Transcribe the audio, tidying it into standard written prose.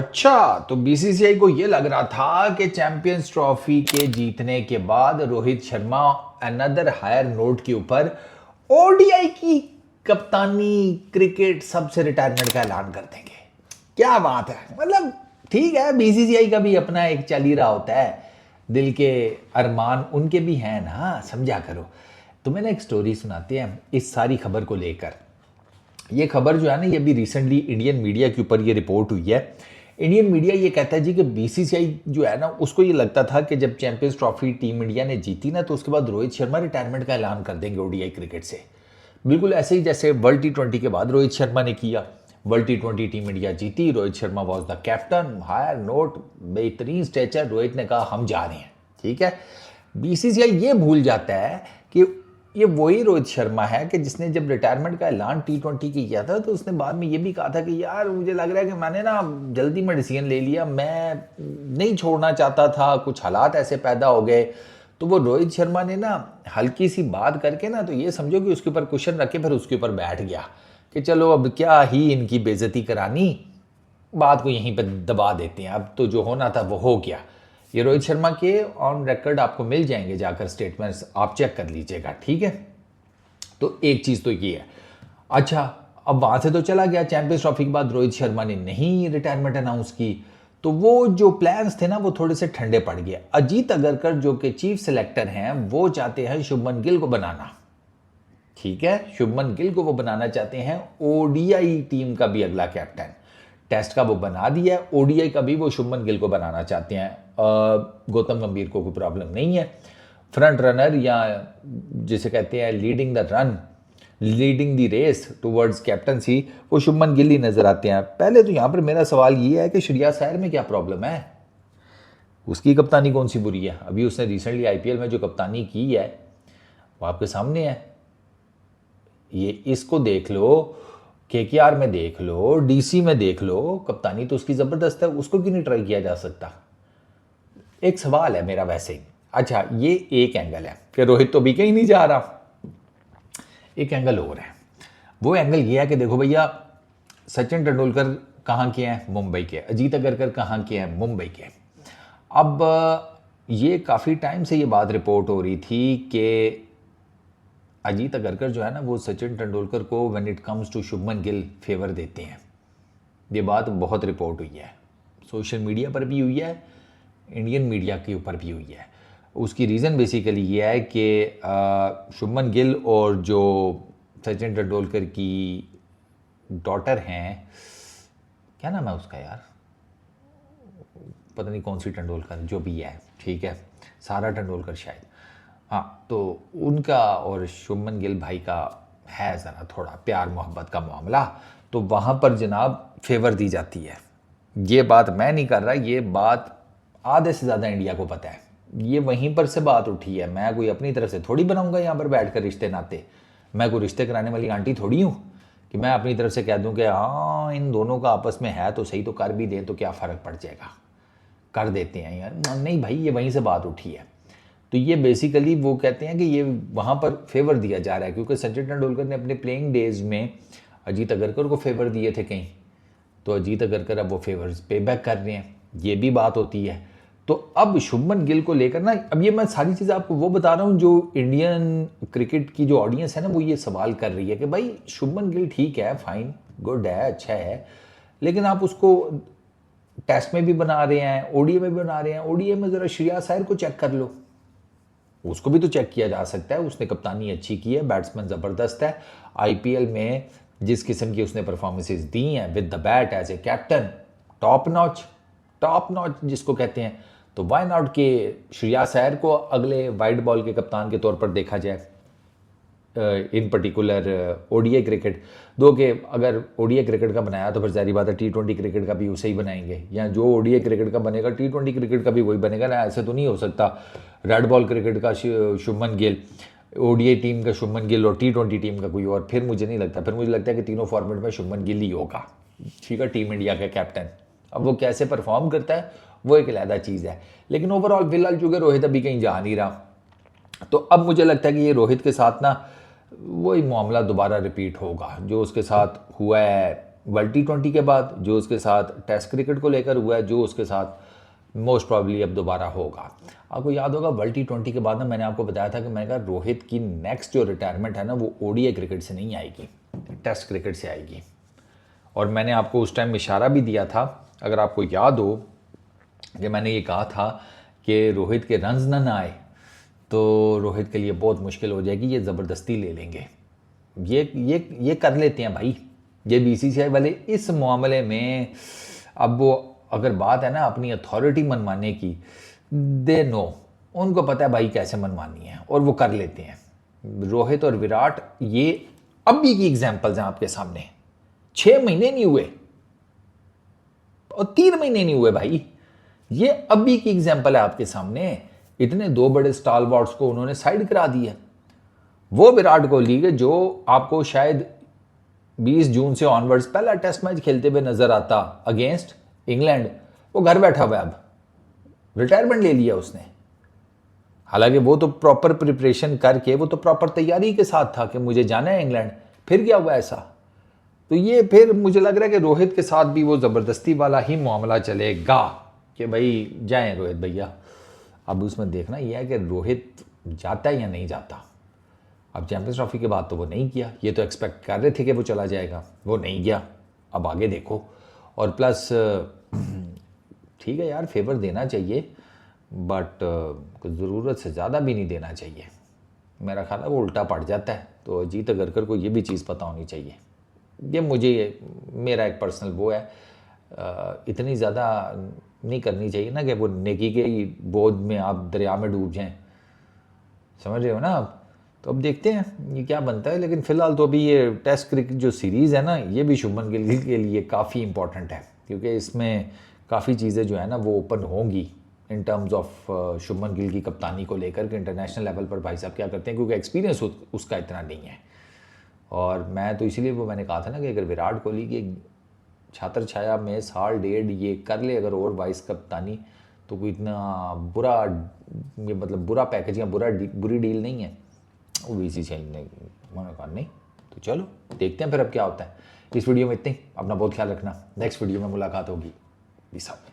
अच्छा, तो बीसीसीआई को ये लग रहा था कि चैंपियंस ट्रॉफी के जीतने के बाद Rohit Sharma another higher note के ऊपर ओडीआई की कप्तानी क्रिकेट सबसे रिटायरमेंट का ऐलान कर देंगे। क्या बात है, मतलब ठीक है, बीसीसीआई का भी अपना एक चल ही रहा होता है, दिल के अरमान उनके भी हैं ना, समझा करो। तो मैंने एक स्टोरी सुनाते हैं इस सारी खबर को लेकर। ये खबर जो है ना, ये भी रिसेंटली इंडियन मीडिया के ऊपर ये रिपोर्ट हुई है। इंडियन मीडिया ये कहता है जी कि बीसीसीआई जो है ना, उसको ये लगता था कि जब चैंपियंस ट्रॉफी टीम इंडिया ने जीती ना, तो उसके बाद रोहित शर्मा रिटायरमेंट का ऐलान कर देंगे ओडीआई क्रिकेट से। बिल्कुल ऐसे ही जैसे वर्ल्ड टी20 के बाद रोहित शर्मा ने किया। वर्ल्ड टी20 टीम इंडिया जीती, Rohit Sharma was the captain, higher note, बेहतरीन स्टेचर, रोहित ने कहा हम जा रहे हैं, ठीक है। बीसीसीआई ये भूल जाता है कि ये वही रोहित शर्मा है कि जिसने जब रिटायरमेंट का ऐलान टी20 की किया था, तो उसने बाद में ये भी कहा था कि यार मुझे लग रहा है कि मैंने ना जल्दी में डिसीजन ले लिया, मैं नहीं छोड़ना चाहता था, कुछ हालात ऐसे पैदा हो गए। तो वो रोहित शर्मा ने ना हल्की सी बात करके ना, तो ये समझो कि उसके ऊपर क्वेश्चन रखे, फिर उसके ऊपर बैठ गया कि चलो अब क्या ही इनकी बेइज्जती करानी, बात को यहीं पर दबा देते हैं, अब तो जो होना था वो हो गया। ये रोहित शर्मा के ऑन रिकॉर्ड आपको मिल जाएंगे, जाकर स्टेटमेंट्स आप चेक कर लीजिएगा, ठीक है। तो एक चीज़ तो ये है। अच्छा, अब वहाँ से तो चला गया, चैंपियंस ट्रॉफी के बाद रोहित शर्मा ने नहीं रिटायरमेंट अनाउंस की, तो वो जो प्लान्स थे ना वो थोड़े से ठंडे पड़ गए। अजीत अगरकर जो कि चीफ सेलेक्टर हैं, वो चाहते हैं शुभमन गिल को बनाना, ठीक है। शुभमन गिल को वो बनाना चाहते हैं ओडीआई टीम का भी अगला कैप्टन। टेस्ट का वो बना दिया है, ओडीआई का भी वो शुभमन गिल को बनाना चाहते हैं। गौतम गंभीर को कोई प्रॉब्लम नहीं है। फ्रंट रनर या जिसे कहते हैं leading the run, leading the race towards captaincy, वो शुभमन गिल ही नजर आते हैं। पहले तो यहाँ पर मेरा सवाल ये है कि श्रेयस अय्यर में क्या प्रॉब्लम है, उसकी कप्तानी कौन सी बुरी है? अभी उसने रिसेंटली आईपीएल में जो कप्तानी की है वो आपके सामने है। ये इसको देख लो, केकेआर में देख लो, डीसी में देख लो, कप्तानी तो उसकी ज़बरदस्त है, उसको क्यों नहीं ट्राई किया जा सकता? एक सवाल है मेरा वैसे ही। अच्छा, ये एक एंगल है कि रोहित तो भी कहीं नहीं जा रहा। एक एंगल और है, वो एंगल ये है कि देखो भैया, सचिन तेंदुलकर कहाँ के हैं? मुंबई के। अजीत अगरकर कहाँ के हैं? मुंबई के। अब ये काफ़ी टाइम से ये बात रिपोर्ट हो रही थी कि अजीत अगरकर जो है ना, वो सचिन तेंदुलकर को when it comes to Shubman Gill favour देते हैं। ये बात बहुत रिपोर्ट हुई है, सोशल मीडिया पर भी हुई है, इंडियन मीडिया के ऊपर भी हुई है। उसकी रीज़न बेसिकली ये है कि शुभमन गिल और जो सचिन तेंदुलकर की डॉटर हैं, क्या नाम है उसका यार, पता नहीं कौन सी तेंदुलकर, जो भी है, ठीक है, सारा तेंदुलकर शायद, हाँ, तो उनका और शुभमन गिल भाई का है ज़रा थोड़ा प्यार मोहब्बत का मामला, तो वहाँ पर जनाब फेवर दी जाती है। ये बात मैं नहीं कर रहा, ये बात आधे से ज़्यादा इंडिया को पता है, ये वहीं पर से बात उठी है। मैं कोई अपनी तरफ से थोड़ी बनाऊंगा यहाँ पर बैठ कर रिश्ते नाते, मैं कोई रिश्ते कराने वाली आंटी थोड़ी हूँ कि मैं अपनी तरफ से कह दूँ कि हाँ इन दोनों का आपस में है तो सही, तो कर भी दें तो क्या फ़र्क पड़ जाएगा, कर देते हैं यार। नहीं भाई, ये वहीं से बात उठी है। तो ये बेसिकली वो कहते हैं कि ये वहाँ पर फेवर दिया जा रहा है, क्योंकि सचिन तेंदुलकर ने अपने प्लेइंग डेज में अजीत अगरकर को फेवर दिए थे कहीं, तो अजीत अगरकर अब वो फेवर्स पे बैक कर रहे हैं, ये भी बात होती है। तो अब शुभमन गिल को लेकर ना, अब ये मैं सारी चीज़ें आपको वो बता रहा हूँ जो इंडियन क्रिकेट की जो ऑडियंस है ना, वो ये सवाल कर रही है कि भाई शुभमन गिल ठीक है, फाइन, गुड है, अच्छा है, लेकिन आप उसको टेस्ट में भी बना रहे हैं, ओडीआई में भी बना रहे हैं। ओडीआई में ज़रा श्रेयस अय्यर को चेक कर लो, उसको भी तो चेक किया जा सकता है, उसने कप्तानी अच्छी की है, बैट्समैन ज़बरदस्त है, आईपीएल में जिस किस्म की उसने परफॉर्मेंसेज दी हैं with the bat as a captain, top notch जिसको कहते हैं। तो वाई नॉट के श्रेयस अय्यर को अगले वाइड बॉल के कप्तान के तौर पर देखा जाए इन पर्टिकुलर ओडीआई क्रिकेट। दो कि अगर ओडीआई क्रिकेट का बनाया तो फिर जारी बात है टी20 क्रिकेट का भी उसे ही बनाएंगे, या जो ओडीआई क्रिकेट का बनेगा टी20 क्रिकेट का भी वही बनेगा ना, ऐसे तो नहीं हो सकता रेड बॉल क्रिकेट का शुभमन गिल, ओडीआई टीम का शुभमन गिल और टी20 टीम का कोई और। फिर मुझे नहीं लगता, फिर मुझे लगता है कि तीनों फॉर्मेट में शुभमन गिल ही होगा, ठीक है, टीम इंडिया का कैप्टन। अब वो कैसे परफॉर्म करता है वो एक अलग चीज़ है, लेकिन ओवरऑल फिलहाल चूँकि रोहित अभी कहीं जा नहीं रहा, तो अब मुझे लगता है कि ये रोहित के साथ ना वही मामला दोबारा रिपीट होगा जो उसके साथ हुआ है वर्ल्ड T20 के बाद, जो उसके साथ टेस्ट क्रिकेट को लेकर हुआ है, जो उसके साथ मोस्ट प्रॉब्ली अब दोबारा होगा। आपको याद होगा वर्ल्ड T20 के बाद ना मैंने आपको बताया था कि मैंने कहा रोहित की नेक्स्ट जो रिटायरमेंट है ना वो ODI क्रिकेट से नहीं आएगी, टेस्ट क्रिकेट से आएगी। और मैंने आपको उस टाइम इशारा भी दिया था, अगर आपको याद हो, कि मैंने ये कहा था कि रोहित के रन्स ना आए तो रोहित के लिए बहुत मुश्किल हो जाएगी, ये ज़बरदस्ती ले लेंगे, ये कर लेते हैं भाई ये BCCI वाले इस मामले में। अब वो अगर बात है ना अपनी अथॉरिटी मनवाने की, दे नो, उनको पता है भाई कैसे मनवानी है और वो कर लेते हैं। रोहित और विराट ये अभी की एग्जाम्पल्स हैं आपके सामने, 6 महीने नहीं हुए और 3 महीने नहीं हुए भाई, ये अभी की एग्जाम्पल है आपके सामने। इतने 2 बड़े स्टालवॉर्ड्स को उन्होंने साइड करा दिया। वो विराट कोहली के जो आपको शायद 20 जून से ऑनवर्ड्स पहला टेस्ट मैच खेलते हुए नजर आता अगेंस्ट इंग्लैंड, वो घर बैठा हुआ है, अब रिटायरमेंट ले लिया उसने। हालांकि वो तो प्रॉपर प्रिपरेशन करके, वो तो प्रॉपर तैयारी के साथ था कि मुझे जाना है इंग्लैंड, फिर क्या हुआ ऐसा। तो ये फिर मुझे लग रहा है कि रोहित के साथ भी वो ज़बरदस्ती वाला ही मामला चलेगा कि भाई जाएं रोहित भैया। अब उसमें देखना यह है कि रोहित जाता है या नहीं जाता। अब चैंपियंस ट्रॉफी के बाद तो वो नहीं किया, ये तो एक्सपेक्ट कर रहे थे कि वो चला जाएगा, वो नहीं गया, अब आगे देखो। और प्लस ठीक है यार, फेवर देना चाहिए बट ज़रूरत से ज़्यादा भी नहीं देना चाहिए, मेरा ख्याल है वो उल्टा पड़ जाता है। तो अजीत अगरकर को ये भी चीज़ पता होनी चाहिए, ये मुझे मेरा एक पर्सनल वो है, इतनी ज़्यादा नहीं करनी चाहिए ना कि वो नेकी के ही बोझ में आप दरिया में डूब जाएं, समझ रहे हो ना आप। तो अब देखते हैं ये क्या बनता है, लेकिन फ़िलहाल तो अभी ये टेस्ट क्रिकेट जो सीरीज़ है ना, ये भी शुभमन गिल के लिए काफ़ी इंपॉर्टेंट है, क्योंकि इसमें काफ़ी चीज़ें जो है ना वो ओपन होंगी in terms of Shubman Gill की कप्तानी को लेकर कि इंटरनेशनल लेवल पर भाई साहब क्या करते हैं, क्योंकि एक्सपीरियंस उसका इतना नहीं है। और मैं तो इसीलिए वो मैंने कहा था ना कि अगर विराट कोहली की छात्र छाया में साल डेढ़ ये कर ले अगर और वाइस कप्तानी, तो कोई इतना बुरा, ये मतलब बुरा पैकेज या बुरी डील नहीं है। वो BCCI ने मैंने कहा नहीं, तो चलो देखते हैं फिर अब क्या होता है। इस वीडियो में इतने ही, अपना बहुत ख्याल रखना, नेक्स्ट वीडियो में मुलाकात होगी। Peace out.